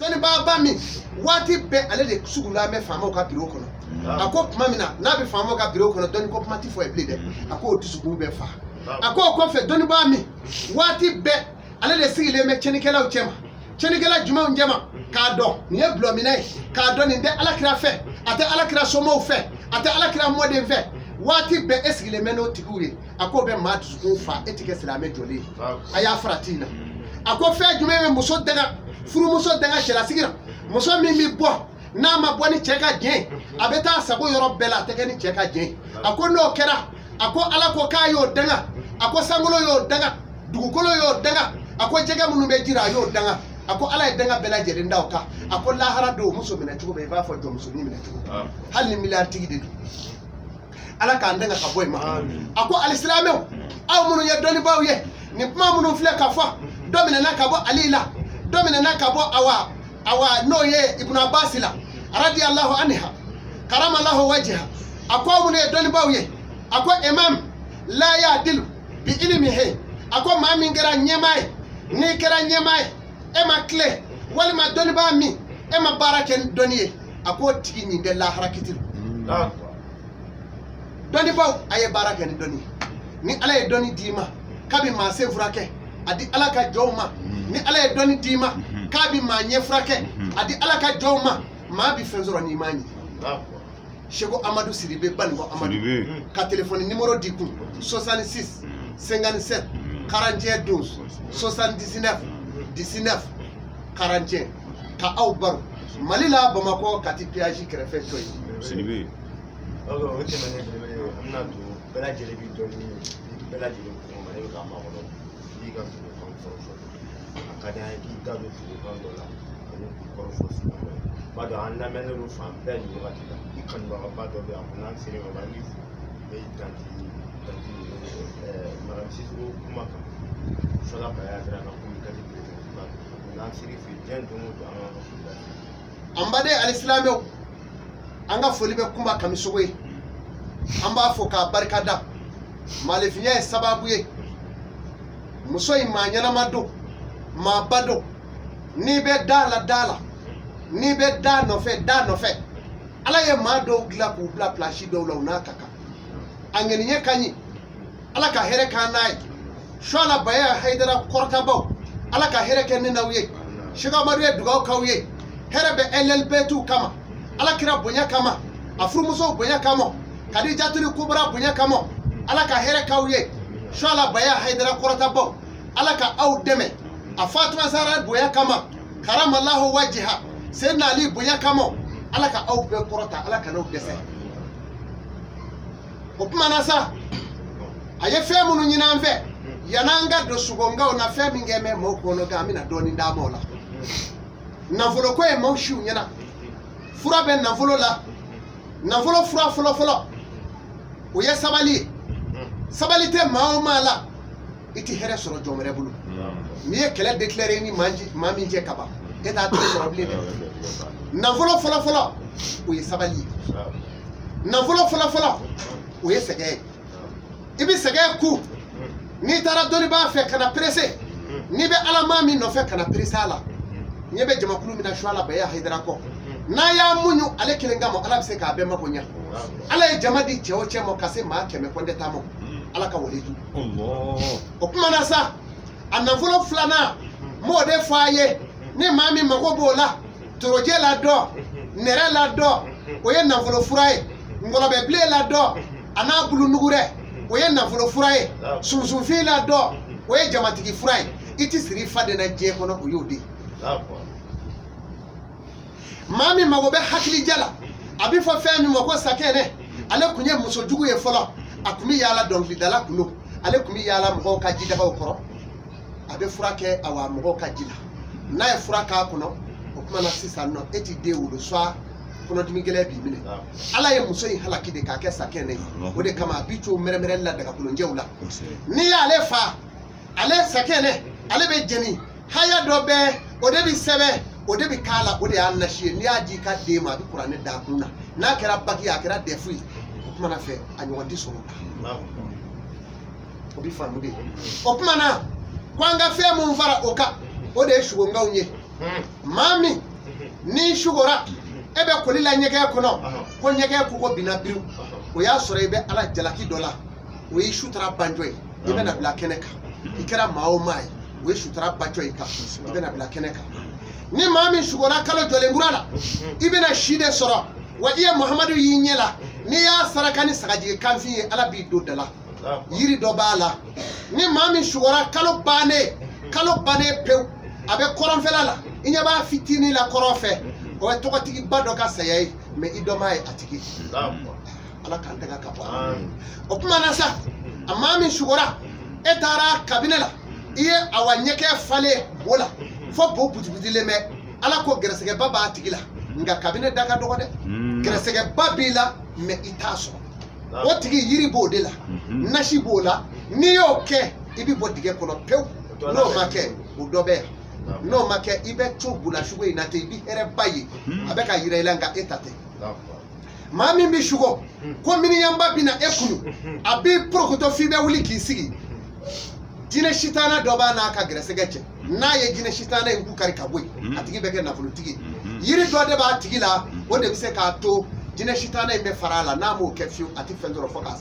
Tony Baba mi wati be ale de sugula me fama ka biro kono akop mamina na be fama ka biro kono Tony ko mati fo e blede akop tusugu be fa akop ko fe Tony Baba mi wati be ale de sigile me chenikela uchema chenikela juma unjema ka do ni e blo mi nay ka do ni de alakira fe ate alakira somo fe ate alakira mode fe wati be esigile me no tigure akop be ma tusugu fa etike silame joli aya fratina akop fe juma me muso daga furu muso daga shela sigira muso mi bo na ma bo ni cheka gen abeta sago yoro bela teke ni cheka gen ako no kera ako ala ko kayo daga ako sangolo yo daga dugukolo yo daga ako jega munu be jira yo daga ako ala daga bela jere ndaw ka ako lahara do muso mina tugo be ba fo do muso ni mina tugo hal ni milliard tigi de ala ka ndanga ka boy ma ako alislameo aw munu ya doni bawye ni ma munu fle ka fa domina na ka bo alila domina na ka bo awa no ye ibn Abbas la radiyallahu anha karama Allah wajha akwa mun e doni bawye akwa imam la yadil bi ilmihi akwa ma min gara nyemay ni kera nyemay e ma clé wal ma doni ba mi e ma baraken doniye akwa tigi ni de la harakitil doni baw aye baraken doni ni ala e doni dima kabi ma se frake adi ala ka jawma ni ala e doni dima kabi ma nyefrake adi ala ka jawma ma bi fenzoro ni mani Chego Amadou Sidibé Bango Amadou ka téléphone numéro 10 66 57 41 12 79 19 41 ka aw baro malila Bamako kati piaji krefe toy Sidibé alors ok amna to bela jele bi to ni bela jele ko ma ne ka ma ko ni ka so akada ki ka do ko ko la ni ko ko so ba do an na men ru fam be ni wa ti kan ba ba do be amna sire ma ba ni be tanti maram si ko kuma ka so la ba ya dra na ko ka ti ba na sire fi jen do mo do an ambade alislameo anga foli be kumba kamisowe amba foka barkada malefinya sababu ye muso imanyana mado ma bado ni be dala ni be da no fe ala ye ma do gla ku bla plashi do la una kaka angeni nye kanyi ala ka here kanai shwala baya haidara korta baw ala ka here ken nawye shiga maruye dugaw kawye here be LLB tu kama ala kira bonya kama afru muso bonya kama Khadija tuli kubra bonya kama ala ka here kawye shwala baya haidara korta baw ala ka aw deme a Fatima Zara bonya kama karama Allah wajha Sayyidina Ali bonya kama ala ka aw be korota ala ka no dese o kuma na sa aye fe munu nyina mfe yananga do sugonga na fe mingeme mo kono ga mina doni nda mola navolo ko e mo shu nyina fura be navolo la navolo fura folo o ye sabali te maomala iti here soro jomere bulu mi e kele déclarer ni mami je kaba eta to problème navolo folo o ye sabali navolo folo o ye sege ibi sege ku ni tara doni ba fe kana pressé ni be ala mami no fe kana pressé ala ni be jama kulu mina shwala ba ya haidara ko na ya munyu ale kelengamo ala bi se ka be mabonya ala e jama di chewo chemo kase ma keme konde tamo ala ka waleju Allah o kuma na sa anavolo flana mo de faye ni mami magobo la toroje la do nere la do o ye navolo furaye ngolo be ble la do ana bulu nugure o ye navolo furaye sunsunfi la do o ye jamatigi furaye iti siri fade na je kono o yodi mami magobe hakili jala abi fo femi mako sakene ale kunye muso jugu ye folo akumi yala donkli dala kuno ale kumi yala mako ka jida ko koro abe furake awa mako ka jila na e furaka kuno o kuma na sisa no eti de wudo swa kuno dimi gele bi mine ala ye muso yi halaki de ka ke sakene o de kama bicho meremere la daga kuno njewla ni ya ale fa ale sakene ale be jeni haya do be o de bi sebe o de bi kala o de anashie ni aji ka de ma bi kurane da kuna na kera baki ya kera defu o kuma na fe anyo di so o bi famu de o kuma na kwanga fe mu mfara oka o de shugo ngaunye mami min sugora e be koli la ɲɛgɛn kɔnɔ ko ɲɛgɛn ko bina biru o y'a sɔrɔ i bɛ ala jalaki dɔ la o ye sutara banjɔ ye i bɛna bila kɛnɛ kan i kɛra maa o maa ye o ye sutara banjɔ ye kan i bɛna bila kɛnɛ kan ni maa min sugora kalo jɔlenkura la i bɛna si de sɔrɔ wa i ye muhamadu y'i ɲɛ la n'i y'a saraka ni sagajigi kanfin ye ala b'i don da la yiri dɔ b'a la ni maa min sugora kalo bannen pewu a bɛ kɔrɔnfɛla la i ɲɛ b'a fitinin la kɔrɔn fɛ o ye tɔgɔtigiba dɔ ka saya ye mɛ i dɔ m'a ye a tigi ala k'an tɛgɛ ka bɔ o kuma na sa a maa min sugora e taara kabine la i ye awa ɲɛkɛ falen bo la fo bo butibutilen bɛ ala ko gɛrɛsɛgɛba b'a tigi la nka kabine da ka dɔgɔ dɛ gɛrɛsɛgɛba b'i la mɛ i t'a sɔrɔ o tigi yiri b'o de la nasi b'o la n'i y'o kɛ i bɛ bɔ dingɛ kɔnɔ pewu n'o ma kɛ o dɔ bɛ yan n'o ma kɛ i bɛ to bulasugo in na ten i bɛ hɛrɛ ba ye a bɛ ka yira i la nka e ta tɛ maa min bɛ sugo ko miniyanba bɛ na e kunu a b'i porokotɔ f'i bɛ wuli k'i sigi jinɛ sitana dɔ b'a n'a ka gɛrɛsɛgɛ cɛ n'a ye jinɛ sitana in ku kari ka bɔ yen a tigi bɛ kɛ nafolotigi yiri dɔ de b'a tigi la o de bɛ se k'a to jinɛ sitana in bɛ fara a la n'a m'o kɛ fiyewu a tɛ fɛn sɔrɔ fo k'a sa